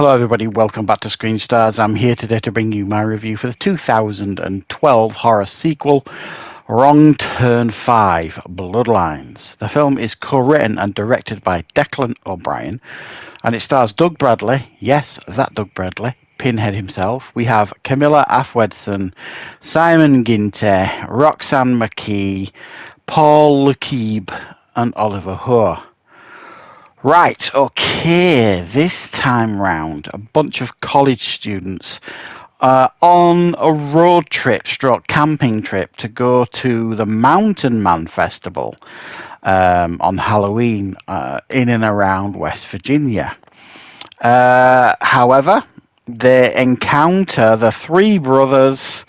Hello everybody, welcome back to Screenstars. I'm here today to bring you my review for the 2012 horror sequel, Wrong Turn 5, Bloodlines. The film is co-written and directed by Declan O'Brien, and it stars Doug Bradley, yes, that Doug Bradley, Pinhead himself. We have Camilla Afwedson, Simon Ginte, Roxanne McKee, Paul Lukeeb, and Oliver Hoare. Right, okay, this time round, a bunch of college students on a road trip, camping trip, to go to the Mountain Man Festival on Halloween in and around West Virginia. However, they encounter the three brothers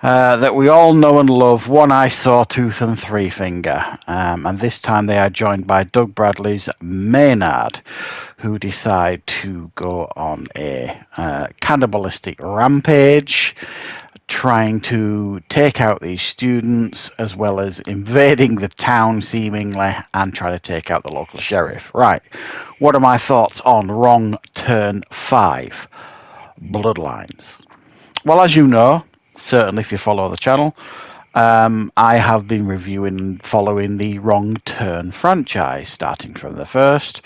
that we all know and love, One Eye, Sawtooth and Three Finger. And this time they are joined by Doug Bradley's Maynard, who decide to go on a cannibalistic rampage, trying to take out these students, as well as invading the town, seemingly, and try to take out the local sheriff. Right, what are my thoughts on Wrong Turn 5, Bloodlines? Well, as you know, certainly if you follow the channel, I have been reviewing and following the Wrong Turn franchise, starting from the first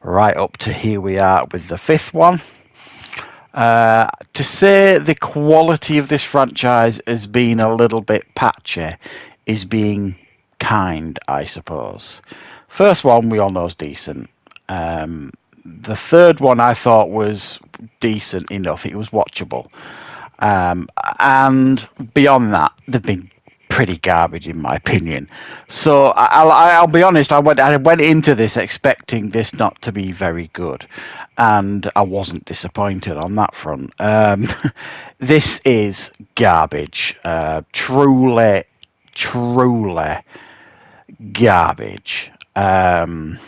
right up to here we are with the fifth one. To say the quality of this franchise has been a little bit patchy is being kind, I suppose. First one we all know is decent. The third one I thought was decent enough. It was watchable. And beyond that, they've been pretty garbage in my opinion. So I'll be honest, I went into this expecting this not to be very good, and I wasn't disappointed on that front. This is garbage. Truly garbage. I'm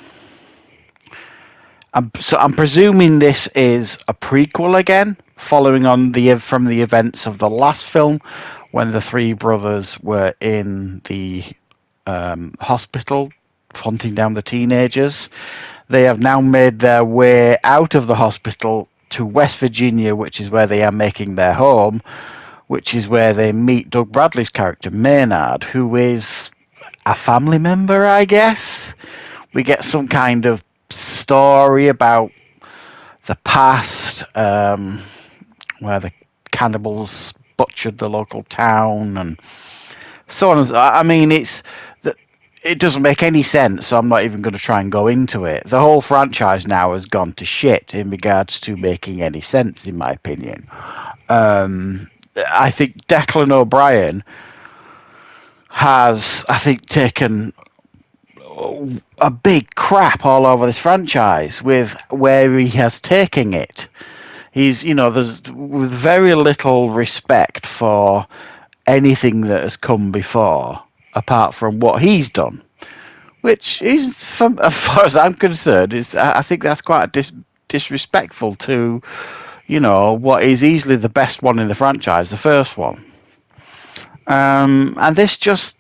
presuming this is a prequel again, following on from the events of the last film, when the three brothers were in the hospital hunting down the teenagers. They have now made their way out of the hospital to West Virginia, which is where they are making their home, which is where they meet Doug Bradley's character Maynard, who is a family member, I guess. We get some kind of story about the past, where the cannibals butchered the local town and so on. I mean, it doesn't make any sense, so I'm not even going to try and go into it. The whole franchise now has gone to shit in regards to making any sense, in my opinion. I think Declan O'Brien has, taken a big crap all over this franchise with where he has taken it. He's, there's with very little respect for anything that has come before, apart from what he's done, which is, as far as I'm concerned, I think that's quite disrespectful to, what is easily the best one in the franchise, the first one. And this just,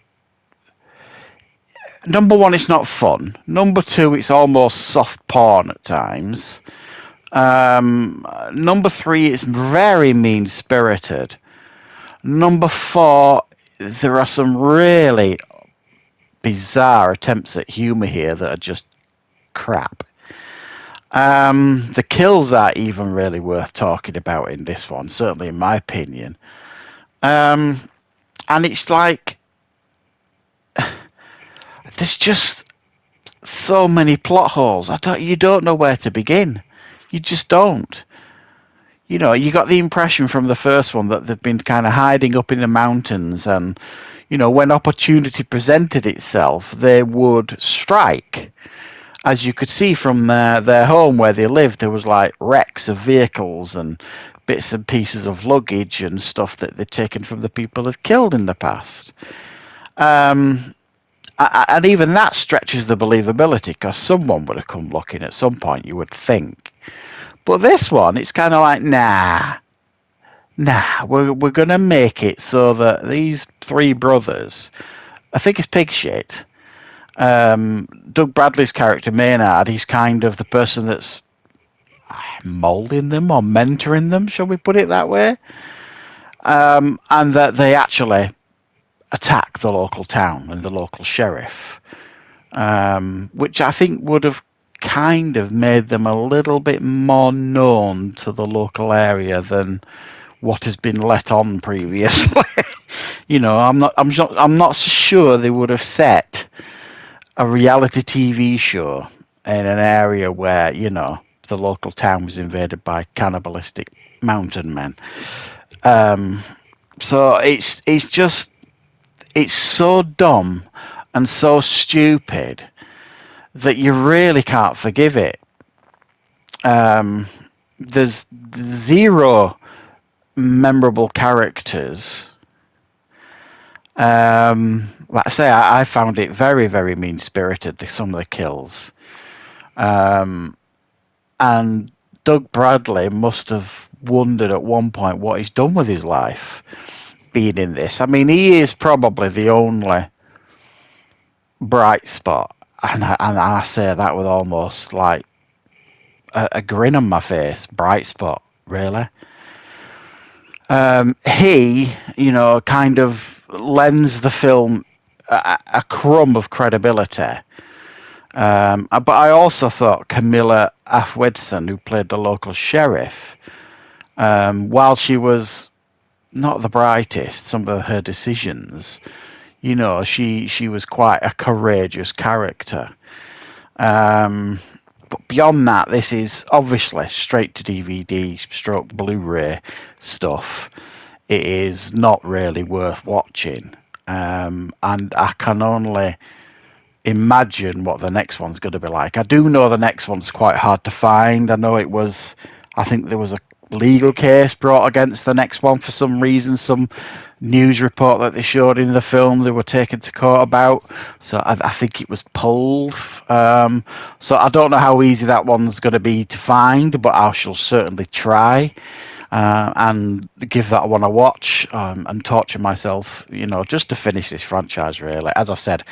number one, it's not fun. Number two, it's almost soft porn at times. Number three, it's very mean-spirited. Number four, there are some really bizarre attempts at humour here that are just crap. The kills aren't even really worth talking about in this one, certainly in my opinion. And it's like, there's just so many plot holes. You don't know where to begin. You just don't. You got the impression from the first one that they've been kind of hiding up in the mountains, and, when opportunity presented itself, they would strike. As you could see from their home where they lived, there was like wrecks of vehicles and bits and pieces of luggage and stuff that they'd taken from the people they've killed in the past. And even that stretches the believability, because someone would have come looking at some point, you would think. But this one, it's kind of like, nah, we're going to make it so that these three brothers, I think it's pig shit. Doug Bradley's character, Maynard, he's kind of the person that's molding them or mentoring them, shall we put it that way? And that they actually attack the local town and the local sheriff, which I think would have kind of made them a little bit more known to the local area than what has been let on previously. I'm not so sure they would have set a reality TV show in an area where, the local town was invaded by cannibalistic mountain men. So it's so dumb and so stupid that you really can't forgive it. There's zero memorable characters. Like I say, I found it very, very mean-spirited, some of the kills. And Doug Bradley must have wondered at one point what he's done with his life being in this. I mean, he is probably the only bright spot. And I say that with almost like a grin on my face. Bright spot, really. He, kind of lends the film a crumb of credibility. But I also thought Camilla Afwedson, who played the local sheriff, while she was not the brightest, some of her decisions, she was quite a courageous character. But beyond that, this is obviously straight to DVD, stroke Blu-ray stuff. It is not really worth watching. And I can only imagine what the next one's going to be like. I do know the next one's quite hard to find. I think there was a legal case brought against the next one for some reason. Some news report that they showed in the film they were taken to court about. So I think it was pulled. So I don't know how easy that one's going to be to find, but I shall certainly try. And give that one a watch and torture myself, just to finish this franchise, really. As I've said,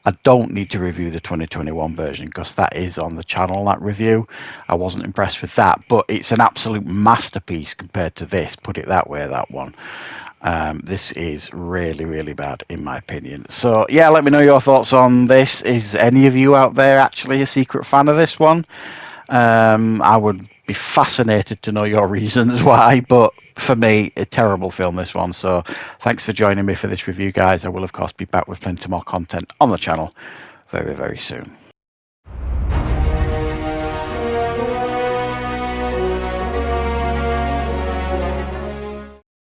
I don't need to review the 2021 version because that is on the channel, that review. I wasn't impressed with that, but it's an absolute masterpiece compared to this, put it that way, that one. This is really, really bad, in my opinion. So, yeah, let me know your thoughts on this. Is any of you out there actually a secret fan of this one? I would be fascinated to know your reasons why, but for me, a terrible film, this one. So thanks for joining me for this review, guys. I will, of course, be back with plenty more content on the channel very, very soon.